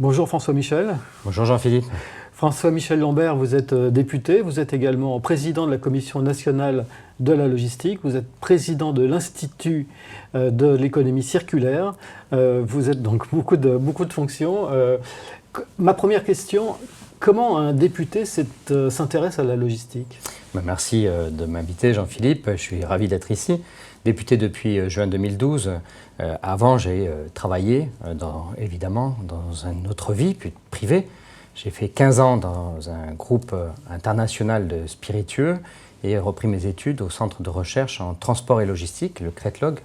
Bonjour François-Michel. Bonjour Jean-Philippe. François-Michel Lambert, vous êtes député, vous êtes également président de la Commission nationale de la logistique, vous êtes président de l'Institut de l'économie circulaire, vous êtes donc beaucoup de fonctions. Ma première question, comment un député s'intéresse à la logistique ? Merci de m'inviter Jean-Philippe, je suis ravi d'être ici. Député depuis juin 2012. Avant, j'ai travaillé, évidemment, dans une autre vie, puis privée. J'ai fait 15 ans dans un groupe international de spiritueux et repris mes études au centre de recherche en transport et logistique, le CRETLOG,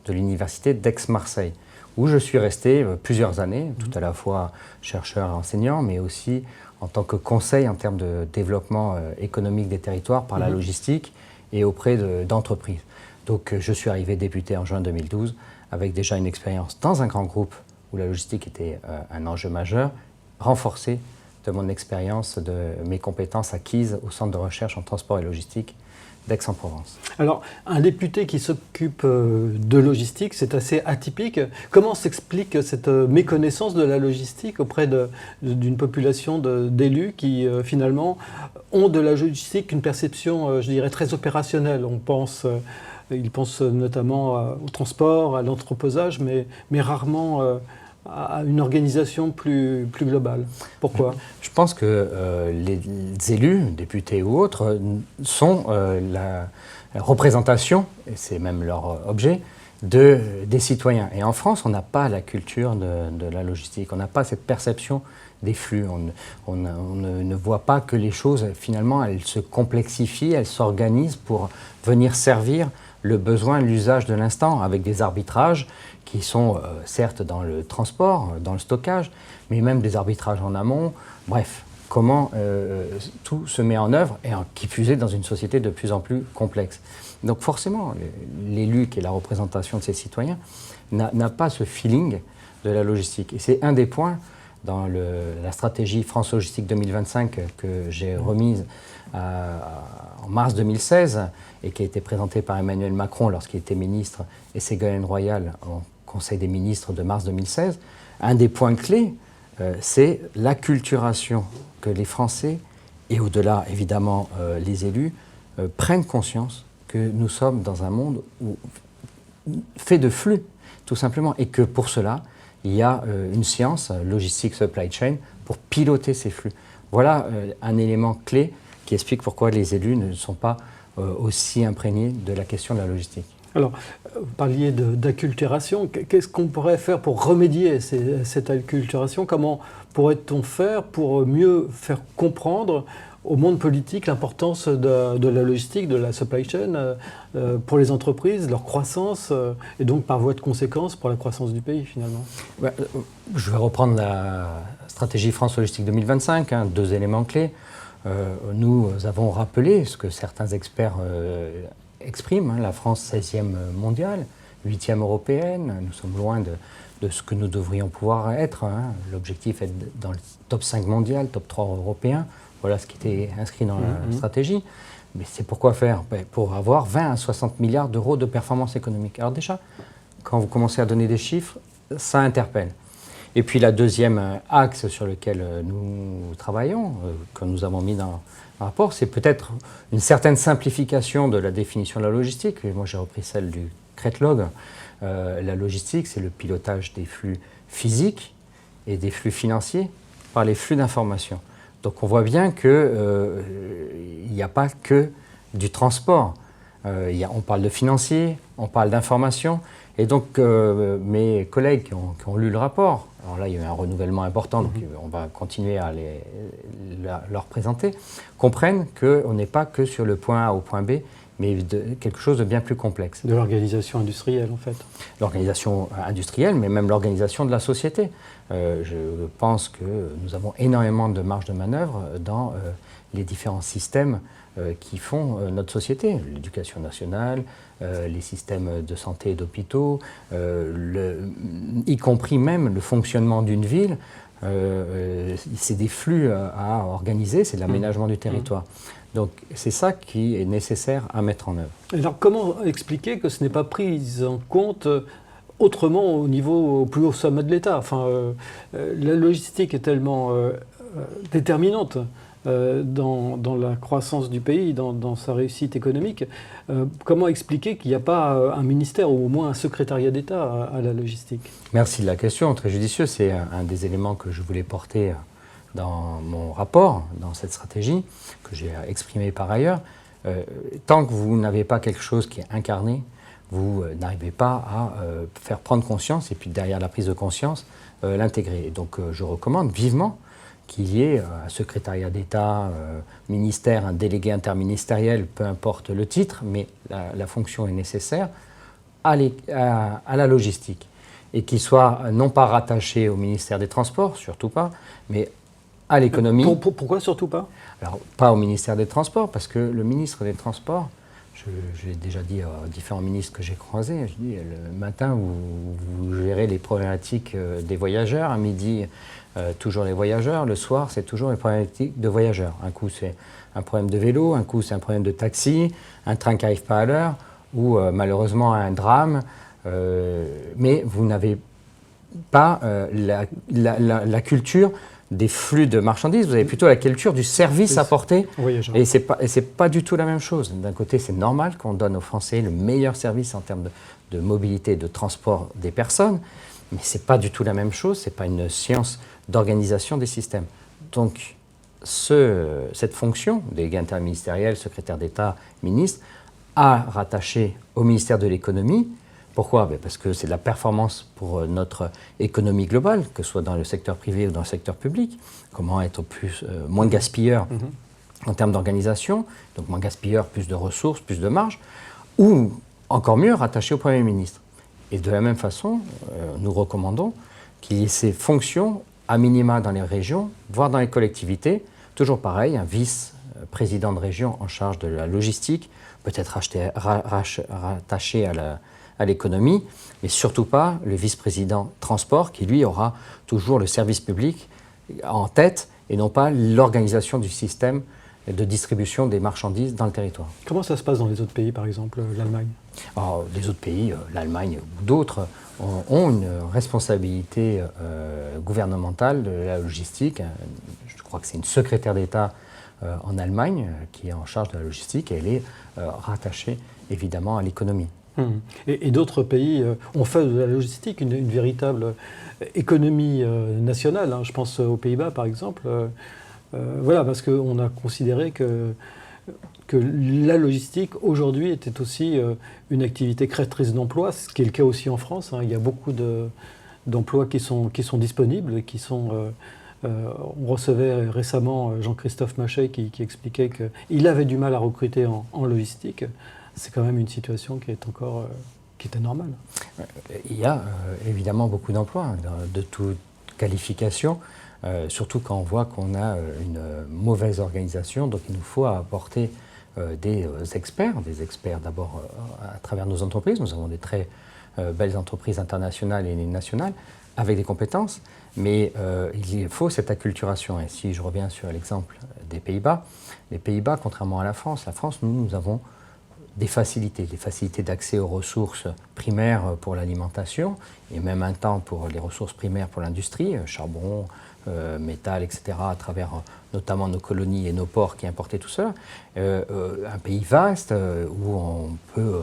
de l'université d'Aix-Marseille, où je suis resté plusieurs années, tout à la fois chercheur et enseignant, mais aussi en tant que conseil en termes de développement économique des territoires par la logistique et auprès d'entreprises. Donc je suis arrivé député en juin 2012 avec déjà une expérience dans un grand groupe où la logistique était un enjeu majeur, renforcée de mon expérience, de mes compétences acquises au centre de recherche en transport et logistique d'Aix-en-Provence. Alors, un député qui s'occupe de logistique, c'est assez atypique. Comment s'explique cette méconnaissance de la logistique auprès d'une population d'élus qui, finalement, ont de la logistique une perception, je dirais, très opérationnelle ? Ils pensent notamment au transport, à l'entreposage, mais rarement à une organisation plus globale. Pourquoi ? Je pense que les élus, députés ou autres, sont la représentation, et c'est même leur objet, des citoyens. Et en France, on n'a pas la culture de la logistique, on n'a pas cette perception des flux. On ne voit pas que les choses, finalement, elles se complexifient, elles s'organisent pour venir servir le besoin, l'usage de l'instant, avec des arbitrages qui sont certes dans le transport, dans le stockage, mais même des arbitrages en amont. Bref, comment tout se met en œuvre, et qui plus est dans une société de plus en plus complexe. Donc forcément, l'élu, qui est la représentation de ses citoyens, n'a pas ce feeling de la logistique. Et c'est un des points dans la stratégie France Logistique 2025 que j'ai remise en mars 2016 et qui a été présentée par Emmanuel Macron lorsqu'il était ministre et Ségolène Royal au Conseil des ministres de mars 2016. Un des points clés, c'est l'acculturation, que les Français, et au-delà évidemment les élus, prennent conscience que nous sommes dans un monde fait de flux, tout simplement, et que pour cela, il y a une science, logistique supply chain, pour piloter ces flux. Voilà un élément clé qui explique pourquoi les élus ne sont pas aussi imprégnés de la question de la logistique. Alors, vous parliez d'acculturation. Qu'est-ce qu'on pourrait faire pour remédier à cette acculturation ? Comment pourrait-on faire pour mieux faire comprendre au monde politique l'importance de la logistique, de la supply chain pour les entreprises, leur croissance et donc par voie de conséquence pour la croissance du pays finalement ? Je vais reprendre la stratégie France Logistique 2025, deux éléments clés. Nous avons rappelé ce que certains experts expriment, la France 16e mondiale, 8e européenne, nous sommes loin de ce que nous devrions pouvoir être. L'objectif est dans le top 5 mondial, top 3 européen, voilà ce qui était inscrit dans la stratégie. Mais c'est pourquoi faire ? Pour avoir 20 à 60 milliards d'euros de performance économique. Alors déjà, quand vous commencez à donner des chiffres, ça interpelle. Et puis la deuxième axe sur lequel nous travaillons, que nous avons mis dans le rapport, c'est peut-être une certaine simplification de la définition de la logistique. Et moi j'ai repris celle du CRETLOG. La logistique, c'est le pilotage des flux physiques et des flux financiers par les flux d'information. Donc on voit bien qu'il n'y a pas que du transport. On parle de financier, on parle d'information. Et donc mes collègues qui ont lu le rapport, alors là il y a eu un renouvellement important, donc on va continuer à leur présenter, comprennent qu'on n'est pas que sur le point A au point B, mais quelque chose de bien plus complexe. De l'organisation industrielle en fait. L'organisation industrielle, mais même l'organisation de la société. Je pense que nous avons énormément de marge de manœuvre dans les différents systèmes qui font notre société, l'éducation nationale, les systèmes de santé et d'hôpitaux, y compris même le fonctionnement d'une ville. C'est des flux à organiser, c'est de l'aménagement du territoire. Donc c'est ça qui est nécessaire à mettre en œuvre. Alors comment expliquer que ce n'est pas pris en compte autrement au plus haut sommet de l'État. Enfin, la logistique est tellement déterminante dans la croissance du pays, dans sa réussite économique. Comment expliquer qu'il n'y a pas un ministère ou au moins un secrétariat d'État à la logistique? Merci de la question, très judicieuse. C'est un des éléments que je voulais porter dans mon rapport, dans cette stratégie, que j'ai exprimée par ailleurs. Tant que vous n'avez pas quelque chose qui est incarné, vous n'arrivez pas à faire prendre conscience, et puis derrière la prise de conscience, l'intégrer. Donc je recommande vivement qu'il y ait un secrétariat d'État, ministère, un délégué interministériel, peu importe le titre, mais la fonction est nécessaire à la logistique. Et qu'il soit non pas rattaché au ministère des Transports, surtout pas, mais à l'économie. Pourquoi surtout pas? Alors, pas au ministère des Transports, parce que le ministre des Transports, je l'ai déjà dit aux différents ministres que j'ai croisés, je dis, le matin, vous gérez les problématiques des voyageurs, à midi, toujours les voyageurs, le soir, c'est toujours les problématiques de voyageurs. Un coup, c'est un problème de vélo, un coup, c'est un problème de taxi, un train qui n'arrive pas à l'heure, ou malheureusement un drame, mais vous n'avez pas la culture des flux de marchandises, vous avez plutôt la culture du service apporté, et c'est pas du tout la même chose. D'un côté, c'est normal qu'on donne aux Français le meilleur service en termes de mobilité, de transport des personnes, mais c'est pas du tout la même chose, c'est pas une science d'organisation des systèmes. Donc, cette fonction, délégué interministériel, secrétaire d'État, ministre, à rattacher au ministère de l'économie. Pourquoi? Parce que c'est de la performance pour notre économie globale, que ce soit dans le secteur privé ou dans le secteur public. Comment être moins gaspilleur en termes d'organisation, donc moins gaspilleur, plus de ressources, plus de marge, ou encore mieux, rattaché au Premier ministre. Et de la même façon, nous recommandons qu'il y ait ces fonctions à minima dans les régions, voire dans les collectivités. Toujours pareil, un vice-président de région en charge de la logistique, peut-être rattaché à l'économie, mais surtout pas le vice-président transport qui, lui, aura toujours le service public en tête et non pas l'organisation du système de distribution des marchandises dans le territoire. Comment ça se passe dans les autres pays, par exemple l'Allemagne? Les autres pays, l'Allemagne ou d'autres, ont une responsabilité gouvernementale de la logistique. Je crois que c'est une secrétaire d'État en Allemagne qui est en charge de la logistique et elle est rattachée évidemment à l'économie. Et d'autres pays ont fait de la logistique une véritable économie nationale. Je pense aux Pays-Bas, par exemple. Voilà, parce qu'on a considéré que la logistique, aujourd'hui, était aussi une activité créatrice d'emplois, ce qui est le cas aussi en France. Il y a beaucoup d'emplois qui sont disponibles, on recevait récemment Jean-Christophe Machet qui expliquait qu'il avait du mal à recruter en logistique. C'est quand même une situation qui était normale. Il y a évidemment beaucoup d'emplois de toute qualification, surtout quand on voit qu'on a une mauvaise organisation. Donc il nous faut apporter des experts d'abord à travers nos entreprises. Nous avons des très belles entreprises internationales et nationales avec des compétences, mais il faut cette acculturation. Et si je reviens sur l'exemple des Pays-Bas, les Pays-Bas, contrairement à la France, nous avons des facilités d'accès aux ressources primaires pour l'alimentation et même un temps pour les ressources primaires pour l'industrie, charbon, métal, etc., à travers notamment nos colonies et nos ports qui importaient tout ça. Un pays vaste où on peut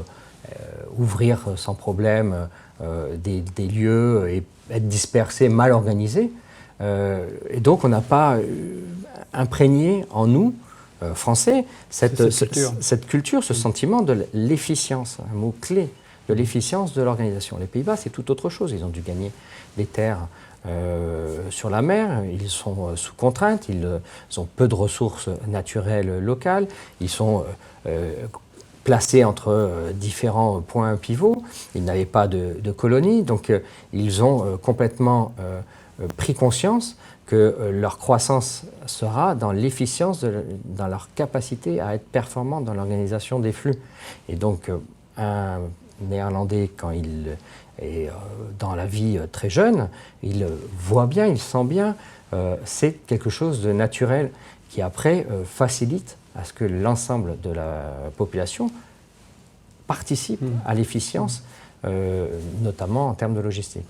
ouvrir sans problème des lieux et être dispersé, mal organisé. Et donc on n'a pas imprégné en nous, Français, cette culture, ce sentiment de l'efficience, un mot clé, de l'efficience de l'organisation. Les Pays-Bas, c'est tout autre chose. Ils ont dû gagner des terres sur la mer, ils sont sous contrainte, ils ont peu de ressources naturelles locales, ils sont placés entre différents points pivots, ils n'avaient pas de colonies, donc ils ont complètement pris conscience que leur croissance sera dans l'efficience, dans leur capacité à être performant dans l'organisation des flux. Et donc, un Néerlandais, quand il est dans la vie très jeune, il voit bien, il sent bien, c'est quelque chose de naturel qui après facilite à ce que l'ensemble de la population participe à l'efficience notamment en termes de logistique.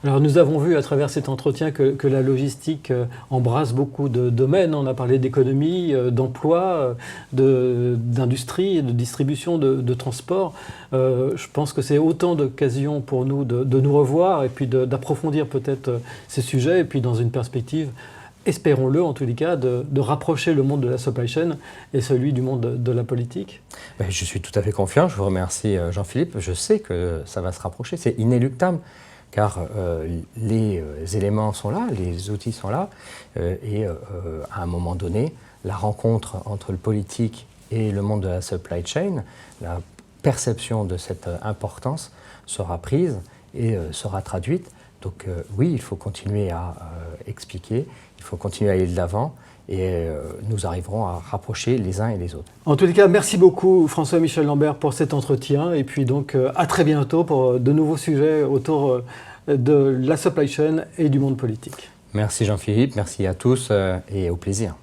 Alors nous avons vu à travers cet entretien que la logistique embrasse beaucoup de domaines. On a parlé d'économie, d'emploi, d'industrie, de distribution, de transport. Je pense que c'est autant d'occasions pour nous de nous revoir et puis d'approfondir peut-être ces sujets et puis dans une perspective, espérons-le en tous les cas, de rapprocher le monde de la supply chain et celui du monde de la politique. Je suis tout à fait confiant. Je vous remercie Jean-Philippe. Je sais que ça va se rapprocher. C'est inéluctable. Car les éléments sont là, les outils sont là, et à un moment donné, la rencontre entre le politique et le monde de la supply chain, la perception de cette importance sera prise et sera traduite. Donc oui, il faut continuer à expliquer, il faut continuer à aller de l'avant, et nous arriverons à rapprocher les uns et les autres. En tous les cas, merci beaucoup François-Michel Lambert pour cet entretien et puis donc à très bientôt pour de nouveaux sujets autour de la supply chain et du monde politique. Merci Jean-Philippe, merci à tous et au plaisir.